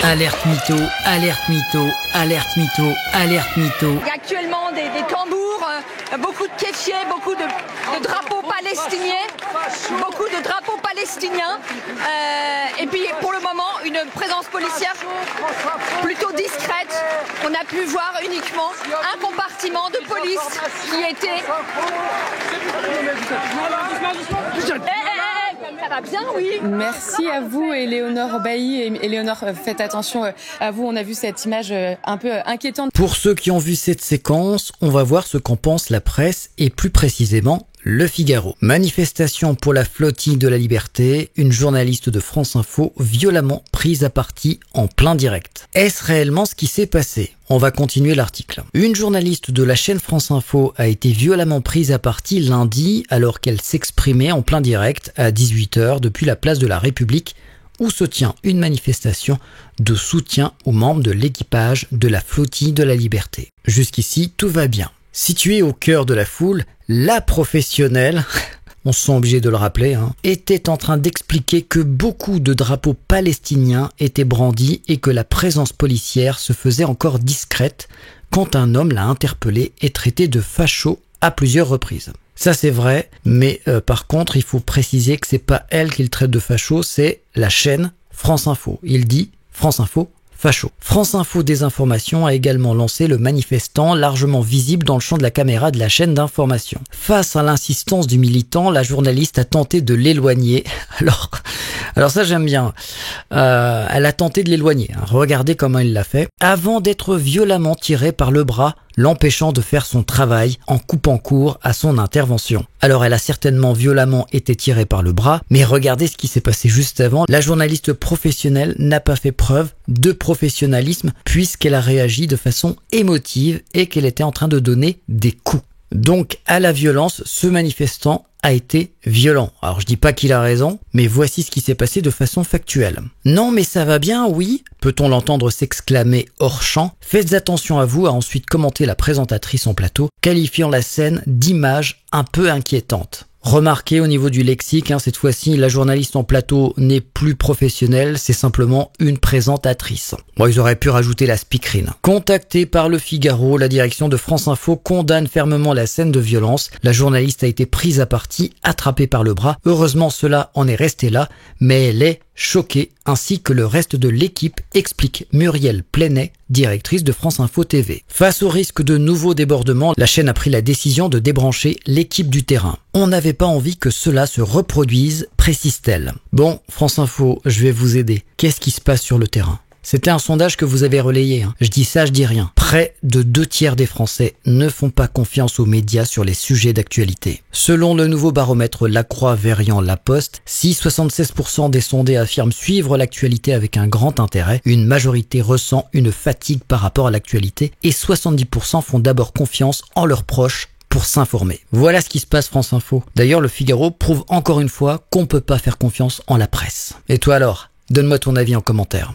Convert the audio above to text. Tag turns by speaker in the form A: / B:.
A: Alerte mytho, alerte mytho, alerte mytho, alerte mytho.
B: Il y a actuellement des tambours, beaucoup de kéfiers, beaucoup de drapeaux palestiniens, et puis pour le moment une présence policière plutôt discrète. On a pu voir uniquement un compartiment de police qui était... Ça va bien, oui.
C: Merci à vous, Éléonore Bailly. Éléonore, faites attention à vous. On a vu cette image un peu inquiétante.
A: Pour ceux qui ont vu cette séquence, on va voir ce qu'en pense la presse et plus précisément Le Figaro. Manifestation pour la flottille de la liberté, une journaliste de France Info violemment prise à partie en plein direct. Est-ce réellement ce qui s'est passé ? On va continuer l'article. Une journaliste de la chaîne France Info a été violemment prise à partie lundi alors qu'elle s'exprimait en plein direct à 18h depuis la place de la République où se tient une manifestation de soutien aux membres de l'équipage de la flottille de la liberté. Jusqu'ici, tout va bien. Située au cœur de la foule, la professionnelle, on se sent obligé de le rappeler, était en train d'expliquer que beaucoup de drapeaux palestiniens étaient brandis et que la présence policière se faisait encore discrète quand un homme l'a interpellée et traité de facho à plusieurs reprises. Ça c'est vrai, mais par contre il faut préciser que c'est pas elle qui le traite de facho, c'est la chaîne France Info. Il dit France Info facho. France Info Désinformation a également lancé le manifestant largement visible dans le champ de la caméra de la chaîne d'information. Face à l'insistance du militant, la journaliste a tenté de l'éloigner. Alors ça j'aime bien. Elle a tenté de l'éloigner. Regardez comment il l'a fait. Avant d'être violemment tirée par le bras, l'empêchant de faire son travail en coupant court à son intervention. Alors elle a certainement violemment été tirée par le bras, mais regardez ce qui s'est passé juste avant. La journaliste professionnelle n'a pas fait preuve de professionnalisme puisqu'elle a réagi de façon émotive et qu'elle était en train de donner des coups. Donc à la violence, ce manifestant a été violent. Alors je dis pas qu'il a raison, mais voici ce qui s'est passé de façon factuelle. Non mais ça va bien, oui, peut-on l'entendre s'exclamer hors champ. Faites attention à vous, a ensuite commenté la présentatrice en plateau, qualifiant la scène d'image un peu inquiétante. Remarquez au niveau du lexique, cette fois-ci, la journaliste en plateau n'est plus professionnelle, c'est simplement une présentatrice. Bon, ils auraient pu rajouter la speakerine. Contactée par Le Figaro, la direction de France Info condamne fermement la scène de violence. La journaliste a été prise à partie, attrapée par le bras. Heureusement, cela en est resté là, mais elle est choquée, ainsi que le reste de l'équipe, explique Muriel Plenet, directrice de France Info TV. Face au risque de nouveaux débordements, la chaîne a pris la décision de débrancher l'équipe du terrain. On n'avait pas envie que cela se reproduise, précise-t-elle. Bon, France Info, je vais vous aider. Qu'est-ce qui se passe sur le terrain ? C'était un sondage que vous avez relayé. Je dis ça, je dis rien. Près de 2/3 des Français ne font pas confiance aux médias sur les sujets d'actualité. Selon le nouveau baromètre Lacroix-Verriand-Laposte, si 76% des sondés affirment suivre l'actualité avec un grand intérêt, une majorité ressent une fatigue par rapport à l'actualité et 70% font d'abord confiance en leurs proches pour s'informer. Voilà ce qui se passe France Info. D'ailleurs, Le Figaro prouve encore une fois qu'on peut pas faire confiance en la presse. Et toi alors ? Donne-moi ton avis en commentaire.